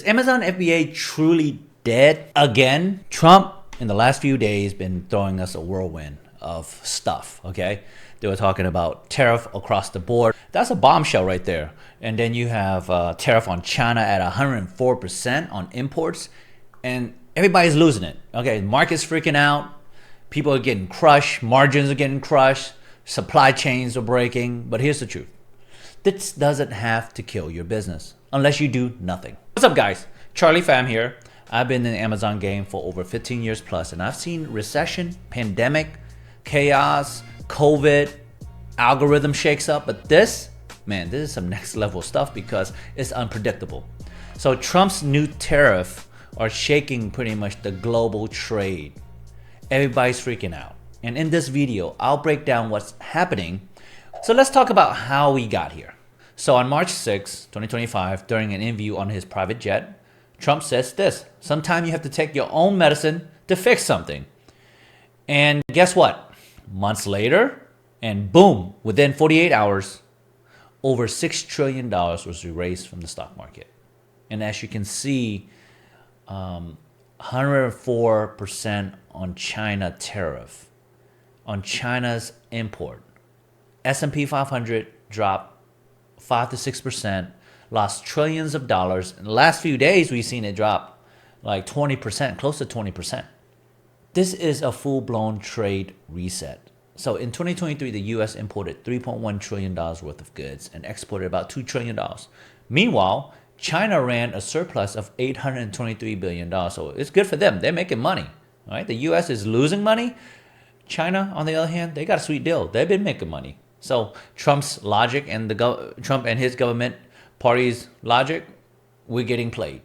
Is Amazon FBA truly dead again? Trump in the last few days been throwing us a whirlwind of stuff, okay? They were talking about tariff across the board. That's a bombshell right there. And then you have tariff on China at 104% on imports, and everybody's losing it. Okay, market's freaking out. People are getting crushed. Margins are getting crushed. Supply chains are breaking. But here's the truth. This doesn't have to kill your business unless you do nothing. What's up, guys? Charlie Pham here. I've been in the Amazon game for over 15 years plus, and I've seen recession, pandemic, chaos, COVID, algorithm shakes up. But this, man, this is some next level stuff because it's unpredictable. So Trump's new tariff are shaking pretty much the global trade. Everybody's freaking out. And in this video, I'll break down what's happening. So let's talk about how we got here. So on March 6, 2025, during an interview on his private jet, Trump says this: sometimes you have to take your own medicine to fix something. And guess what? Months later, and boom, within 48 hours, over $6 trillion was erased from the stock market. And as you can see, 104% on China tariff, on China's import. S&P 500 dropped 5 to 6%, lost trillions of dollars. In the last few days, we've seen it drop like 20%, close to 20%. This is a full-blown trade reset. So in 2023, the U.S. imported $3.1 trillion worth of goods and exported about $2 trillion. Meanwhile, China ran a surplus of $823 billion. So it's good for them. They're making money. Right? The U.S. is losing money. China, on the other hand, they got a sweet deal. They've been making money. So Trump's logic and Trump and his government party's logic, we're getting played.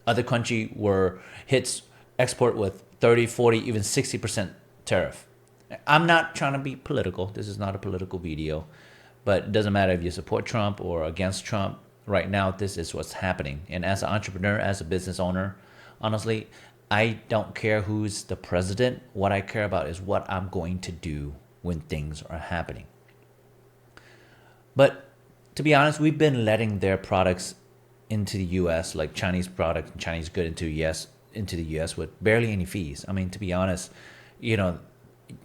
Other country were hits export with 30, 40, even 60% tariff. I'm not trying to be political. This is not a political video. But it doesn't matter if you support Trump or against Trump. Right now, this is what's happening. And as an entrepreneur, as a business owner, honestly, I don't care who's the president. What I care about is what I'm going to do when things are happening. But to be honest, we've been letting their products into the U.S., like Chinese products, Chinese good into the U.S. with barely any fees. I mean, to be honest, you know,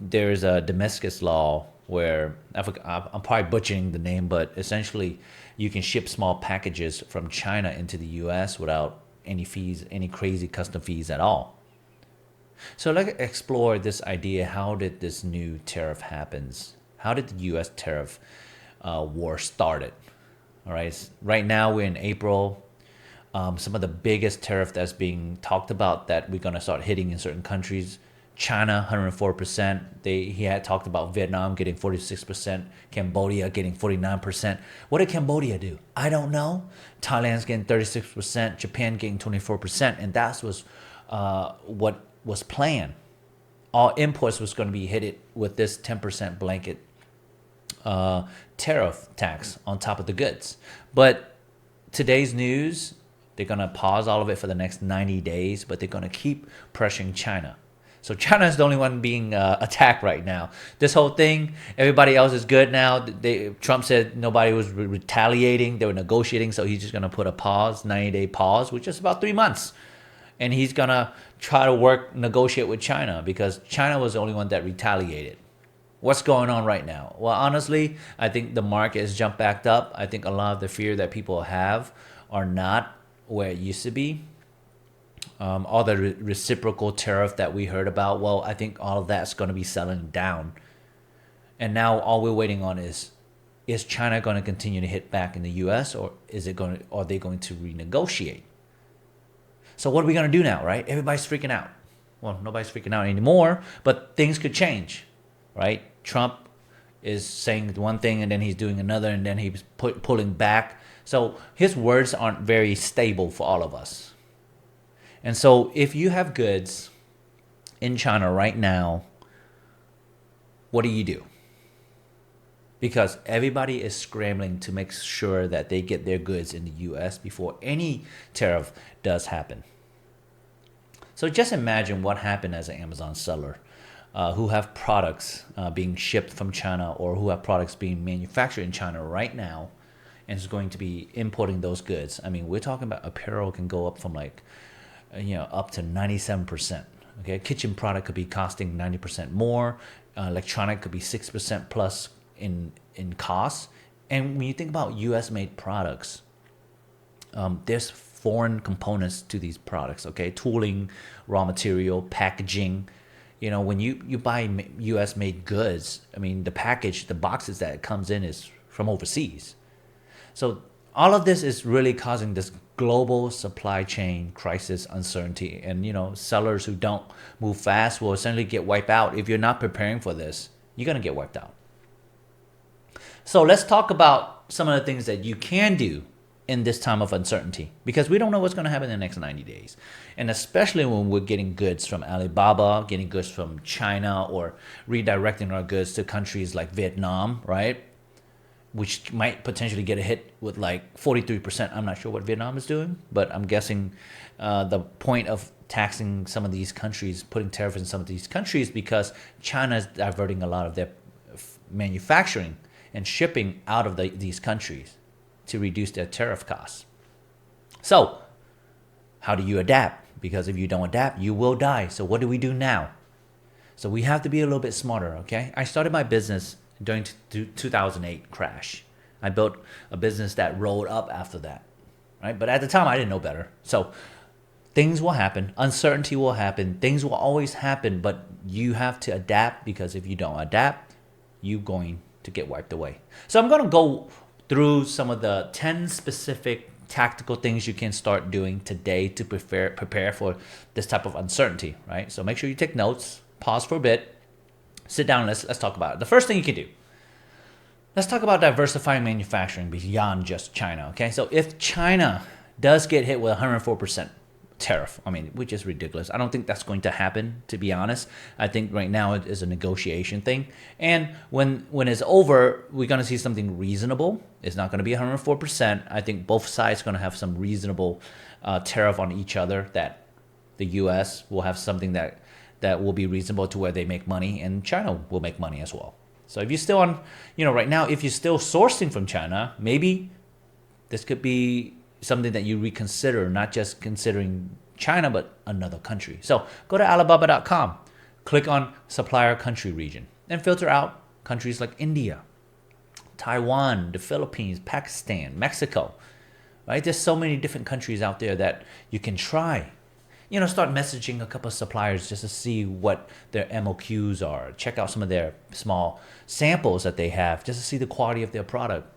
there's a Damascus law where I'm probably butchering the name, but essentially you can ship small packages from China into the U.S. without any fees, any crazy custom fees at all. So let's explore this idea. How did this new tariff happens? How did the U.S. tariff war started? All right. Right now we're in April. Some of the biggest tariff that's being talked about that we're going to start hitting in certain countries. China, 104%. He had talked about Vietnam getting 46%, Cambodia getting 49%. What did Cambodia do? I don't know. Thailand's getting 36%, Japan getting 24%, and that was what was planned. All imports was going to be hit with this 10% blanket tariff tax on top of the goods. But today's news, they're going to pause all of it for the next 90 days, but they're going to keep pressuring China. So China is the only one being attacked right now. This whole thing, everybody else is good now. Trump said nobody was retaliating. They were negotiating, so he's just going to put a pause, 90-day pause, which is about 3 months. And he's going to try to negotiate with China because China was the only one that retaliated. What's going on right now? Well, honestly, I think the market has jumped back up. I think a lot of the fear that people have are not where it used to be. All the reciprocal tariff that we heard about, well, I think all of that's going to be settling down. And now all we're waiting on is China going to continue to hit back in the U.S. or are they going to renegotiate? So what are we going to do now, right? Everybody's freaking out. Well, nobody's freaking out anymore, but things could change, right? Trump is saying one thing and then he's doing another and then he's pulling back. So his words aren't very stable for all of us. And so if you have goods in China right now, what do? Because everybody is scrambling to make sure that they get their goods in the U.S. before any tariff does happen. So just imagine what happened as an Amazon seller who have products being shipped from China or who have products being manufactured in China right now. and is going to be importing those goods. I mean, we're talking about apparel can go up from like, up to 97%. Okay, kitchen product could be costing 90% more. Electronic could be 6% plus in cost. And when you think about U.S. made products, there's foreign components to these products. Okay, tooling, raw material, packaging. When you buy U.S. made goods, I mean, the boxes that it comes in is from overseas. So all of this is really causing this global supply chain crisis uncertainty. And, sellers who don't move fast will essentially get wiped out. If you're not preparing for this, you're going to get wiped out. So let's talk about some of the things that you can do in this time of uncertainty, because we don't know what's going to happen in the next 90 days. And especially when we're getting goods from Alibaba, getting goods from China, or redirecting our goods to countries like Vietnam, right? Which might potentially get a hit with like 43%. I'm not sure what Vietnam is doing, but I'm guessing the point of taxing some of these countries, putting tariffs in some of these countries, because China is diverting a lot of their manufacturing and shipping out of these countries to reduce their tariff costs. So how do you adapt? Because if you don't adapt, you will die. So what do we do now? So we have to be a little bit smarter, okay? I started my business during the 2008 crash. I built a business that rolled up after that, right? But at the time, I didn't know better. So things will happen. Uncertainty will happen. Things will always happen, but you have to adapt, because if you don't adapt, you're going to get wiped away. So I'm going to go through some of the 10 specific tactical things you can start doing today to prepare for this type of uncertainty, right? So make sure you take notes, pause for a bit, sit down, let's talk about it. The first thing you can do, let's talk about diversifying manufacturing beyond just China, okay? So if China does get hit with 104% tariff, I mean, which is ridiculous. I don't think that's going to happen, to be honest. I think right now it is a negotiation thing. And when it's over, we're going to see something reasonable. It's not going to be 104%. I think both sides are going to have some reasonable tariff on each other, that the U.S. will have something that will be reasonable to where they make money, and China will make money as well. So if you're still on, right now, if you're still sourcing from China, maybe this could be something that you reconsider, not just considering China, but another country. So go to Alibaba.com, click on supplier country region, and filter out countries like India, Taiwan, the Philippines, Pakistan, Mexico, right? There's so many different countries out there that you can try. Start messaging a couple of suppliers just to see what their MOQs are. Check out some of their small samples that they have just to see the quality of their product.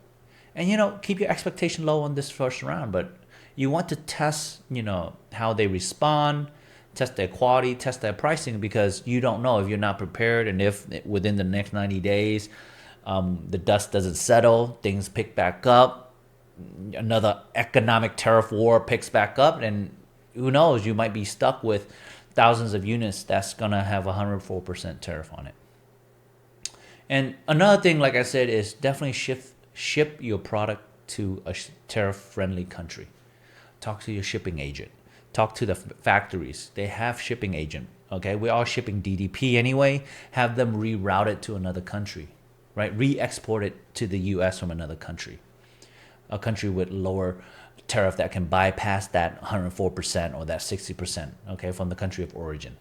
And, keep your expectation low on this first round, but you want to test, how they respond, test their quality, test their pricing, because you don't know if you're not prepared, and if within the next 90 days, the dust doesn't settle, things pick back up, another economic tariff war picks back up, and who knows, you might be stuck with thousands of units that's going to have 104% tariff on it. And another thing, like I said, is definitely ship your product to a tariff-friendly country. Talk to your shipping agent. Talk to the factories. They have shipping agent. Okay, we are shipping DDP anyway. Have them reroute it to another country, right? Re-export it to the U.S. from another country, a country with lower tariff that can bypass that 104% or that 60%. Okay, from the country of origin.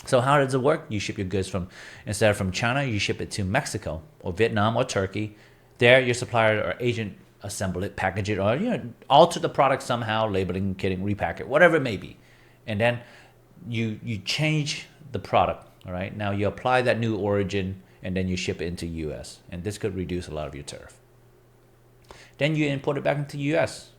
So how does it work? You ship your goods instead of from China, you ship it to Mexico or Vietnam or Turkey. There, your supplier or agent assemble it, package it, or alter the product somehow, labeling, kitting, repack it, whatever it may be, and then you change the product. All right, now you apply that new origin, and then you ship it into U.S. and this could reduce a lot of your tariff. Then you import it back into U.S.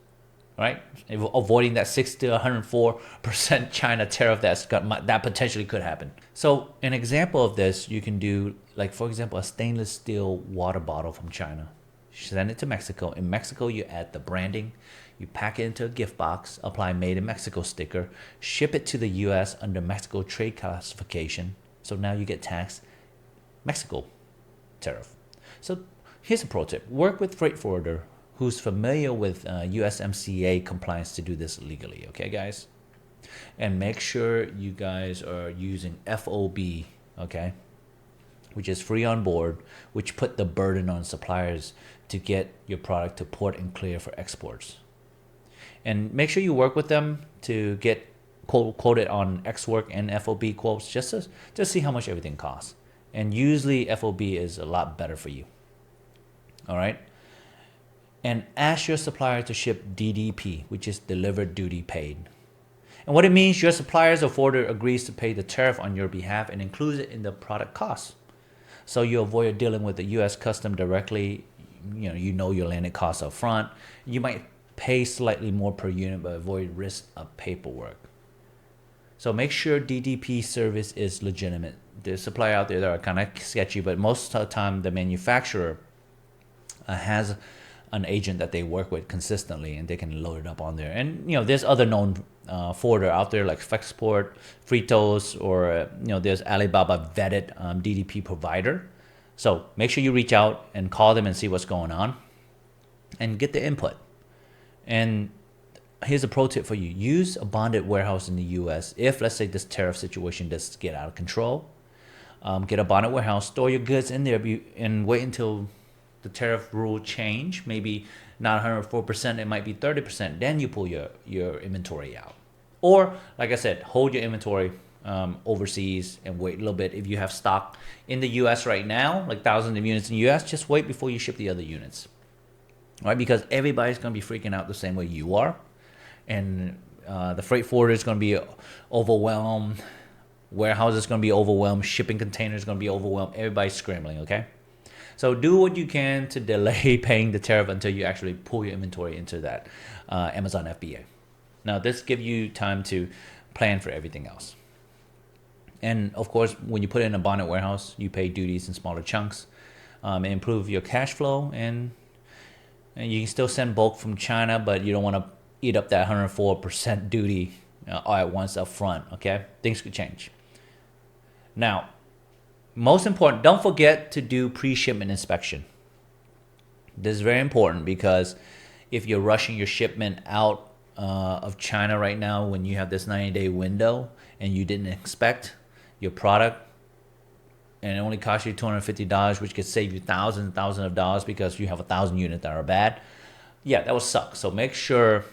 Right, avoiding that 60 to 104% China tariff that potentially could happen. So an example of this, you can do, like, for example, a stainless steel water bottle from China. Send it to Mexico. In Mexico, you add the branding, you pack it into a gift box, apply Made in Mexico sticker, ship it to the U.S. under Mexico trade classification. So now you get taxed Mexico tariff. So here's a pro tip. Work with freight forwarder who's familiar with USMCA compliance to do this legally, okay, guys? And make sure you guys are using FOB, okay? which is free on board, which put the burden on suppliers to get your product to port and clear for exports. And make sure you work with them to get quoted on X work and FOB quotes just to see how much everything costs. And usually FOB is a lot better for you. All right. And ask your supplier to ship DDP, which is delivered duty paid. And what it means, your supplier's forwarder agrees to pay the tariff on your behalf and includes it in the product cost. So you avoid dealing with the U.S. custom directly. You know your landed costs up front. You might pay slightly more per unit, but avoid risk of paperwork. So make sure DDP service is legitimate. There's suppliers out there that are kind of sketchy, but most of the time the manufacturer has an agent that they work with consistently, and they can load it up on there. And there's other known forwarder out there like Flexport, Fritos, or there's Alibaba vetted DDP provider. So make sure you reach out and call them and see what's going on, and get the input. And here's a pro tip for you: use a bonded warehouse in the U.S. If, let's say, this tariff situation does get out of control, get a bonded warehouse, store your goods in there, and wait until the tariff rule change. Maybe not 104%, it might be 30%. Then you pull your inventory out. Or, like I said, hold your inventory overseas and wait a little bit. If you have stock in the U.S. right now, like thousands of units in the U.S., just wait before you ship the other units. All right, because everybody's going to be freaking out the same way you are. And the freight forwarder is going to be overwhelmed. Warehouses is going to be overwhelmed. Shipping containers is going to be overwhelmed. Everybody's scrambling, okay? So do what you can to delay paying the tariff until you actually pull your inventory into that Amazon FBA. Now, this gives you time to plan for everything else. And of course, when you put it in a bonded warehouse, you pay duties in smaller chunks, and improve your cash flow. And you can still send bulk from China, but you don't want to eat up that 104% duty all at once up front, okay? Things could change. Now, most important, don't forget to do pre-shipment inspection. This is very important, because if you're rushing your shipment out of China right now, when you have this 90-day window and you didn't expect your product, and it only costs you $250, which could save you thousands and thousands of dollars because you have 1,000 units that are bad, yeah, that will suck. So make sure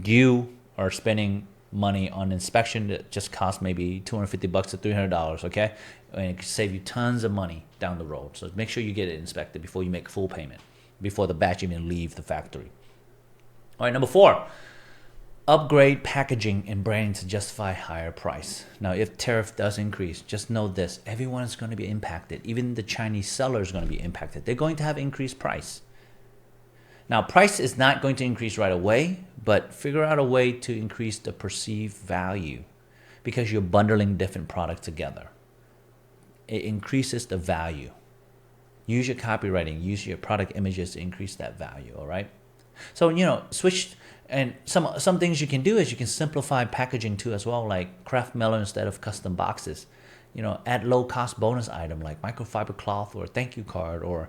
you are spending money on inspection that just costs maybe $250 to $300, okay? And it can save you tons of money down the road. So make sure you get it inspected before you make full payment, before the batch even leave the factory. All right, number 4, upgrade packaging and branding to justify higher price. Now, if tariff does increase, just know this: everyone is going to be impacted. Even the Chinese seller is going to be impacted. They're going to have increased price. Now, price is not going to increase right away, but figure out a way to increase the perceived value, because you're bundling different products together. It increases the value. Use your copywriting, use your product images to increase that value, all right? So, switch. And some things you can do is you can simplify packaging too as well, like craft mailer instead of custom boxes. Add low-cost bonus item like microfiber cloth or thank you card, or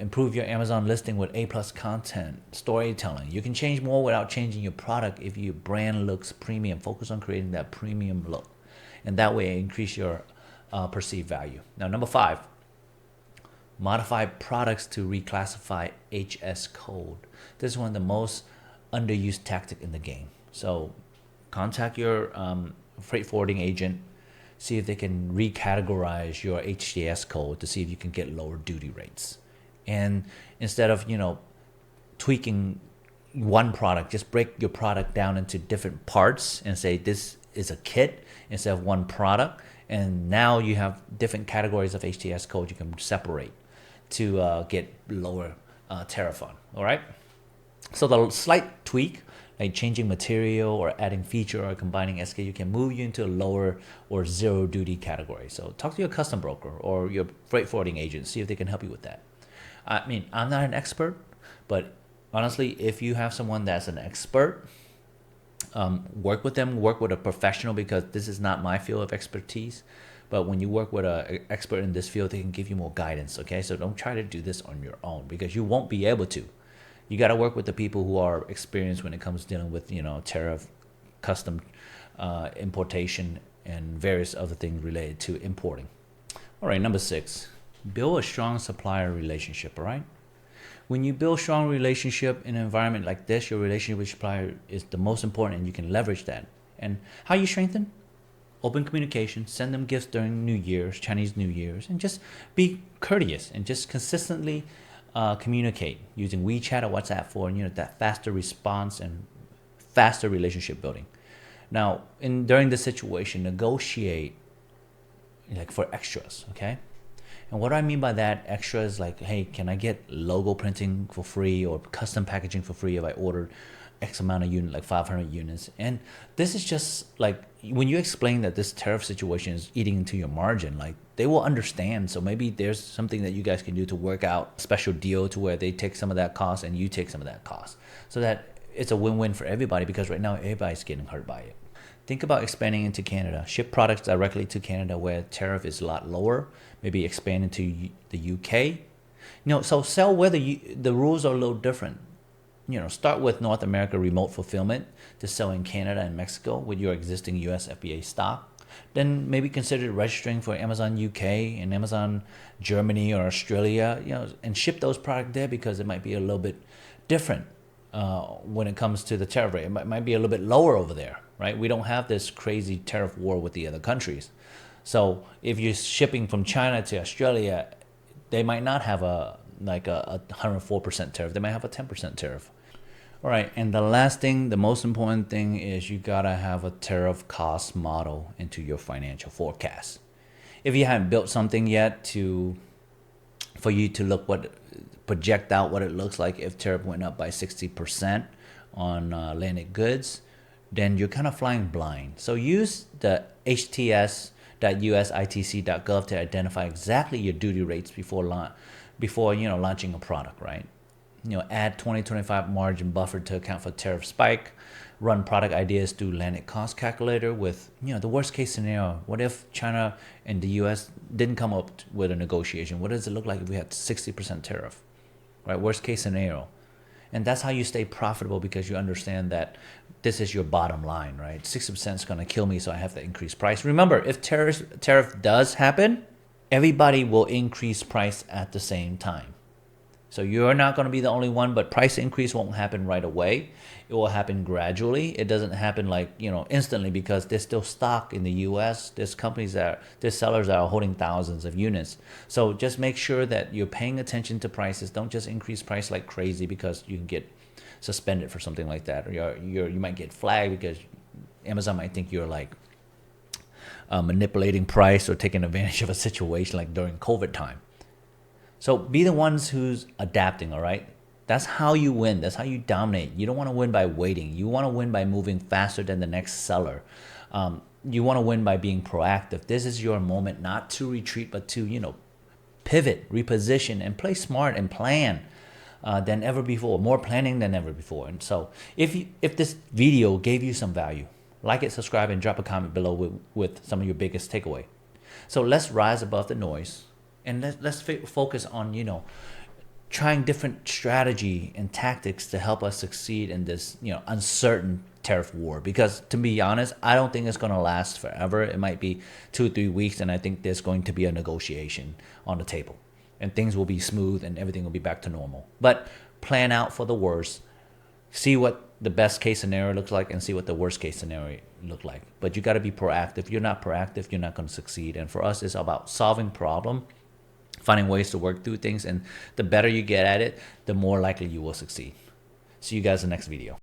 improve your Amazon listing with A+ content, storytelling. You can change more without changing your product if your brand looks premium. Focus on creating that premium look, and that way increase your perceived value. Now, number 5, modify products to reclassify HS code. This is one of the most underused tactic in the game. So contact your freight forwarding agent, see if they can recategorize your HTS code to see if you can get lower duty rates. And instead of tweaking one product, just break your product down into different parts and say this is a kit instead of one product. And now you have different categories of HTS code you can separate to get lower tariff on. All right. So the slight tweak, like changing material or adding feature or combining SKU, can move you into a lower or zero duty category. So talk to your custom broker or your freight forwarding agent, see if they can help you with that. I mean, I'm not an expert, but honestly, if you have someone that's an expert, work with them, work with a professional, because this is not my field of expertise. But when you work with an expert in this field, they can give you more guidance, okay? So don't try to do this on your own, because you won't be able to. You got to work with the people who are experienced when it comes to dealing with, tariff, custom importation, and various other things related to importing. All right, number 6, build a strong supplier relationship, all right? When you build strong relationship in an environment like this, your relationship with supplier is the most important, and you can leverage that. And how you strengthen? Open communication, send them gifts during New Year's, Chinese New Year's, and just be courteous and just consistently communicate using WeChat or WhatsApp for that faster response and faster relationship building. Now, during this situation, negotiate like for extras, okay? And what I mean by that, extra is like, hey, can I get logo printing for free or custom packaging for free if I ordered X amount of units, like 500 units? And this is just like, when you explain that this tariff situation is eating into your margin, like they will understand. So maybe there's something that you guys can do to work out a special deal to where they take some of that cost and you take some of that cost, so that it's a win-win for everybody, because right now everybody's getting hurt by it. Think about expanding into Canada. Ship products directly to Canada where tariff is a lot lower. Maybe expand into the UK. So sell where the rules are a little different. Start with North America remote fulfillment to sell in Canada and Mexico with your existing US FBA stock. Then maybe consider registering for Amazon UK and Amazon Germany or Australia, and ship those products there, because it might be a little bit different when it comes to the tariff rate. It might be a little bit lower over there, right? We don't have this crazy tariff war with the other countries. So if you're shipping from China to Australia, they might not have a 104% tariff. They might have a 10% tariff. All right, and the last thing, the most important thing, is you gotta have a tariff cost model into your financial forecast. If you haven't built something yet for you to project out what it looks like if tariff went up by 60% on landed goods, then you're kind of flying blind. So use the hts.usitc.gov to identify exactly your duty rates before launching a product, right? Add 20-25 margin buffer to account for tariff spike. Run product ideas through landed cost calculator with the worst case scenario. What if China and the US didn't come up with a negotiation? What does it look like if we had 60% tariff, right? Worst case scenario. And that's how you stay profitable, because you understand that this is your bottom line, right? 60% is going to kill me, so I have to increase price. Remember, if tariff does happen, everybody will increase price at the same time. So you're not going to be the only one, but price increase won't happen right away. It will happen gradually. It doesn't happen instantly, because there's still stock in the US. There's sellers that are holding thousands of units. So just make sure that you're paying attention to prices. Don't just increase price like crazy, because you can get suspended for something like that. Or you might get flagged, because Amazon might think you're manipulating price or taking advantage of a situation like during COVID time. So be the ones who's adapting, all right? That's how you win. That's how you dominate. You don't want to win by waiting. You want to win by moving faster than the next seller. You want to win by being proactive. This is your moment not to retreat, but to, pivot, reposition, and play smart and plan than ever before. More planning than ever before. And so if this video gave you some value, like it, subscribe, and drop a comment below with some of your biggest takeaway. So let's rise above the noise. And let's focus on, trying different strategy and tactics to help us succeed in this, uncertain tariff war. Because to be honest, I don't think it's going to last forever. It might be 2-3 weeks, and I think there's going to be a negotiation on the table. And things will be smooth and everything will be back to normal. But plan out for the worst. See what the best case scenario looks like, and see what the worst case scenario look like. But you got to be proactive. If you're not proactive, you're not going to succeed. And for us, it's about solving problem, finding ways to work through things, and the better you get at it, the more likely you will succeed. See you guys in the next video.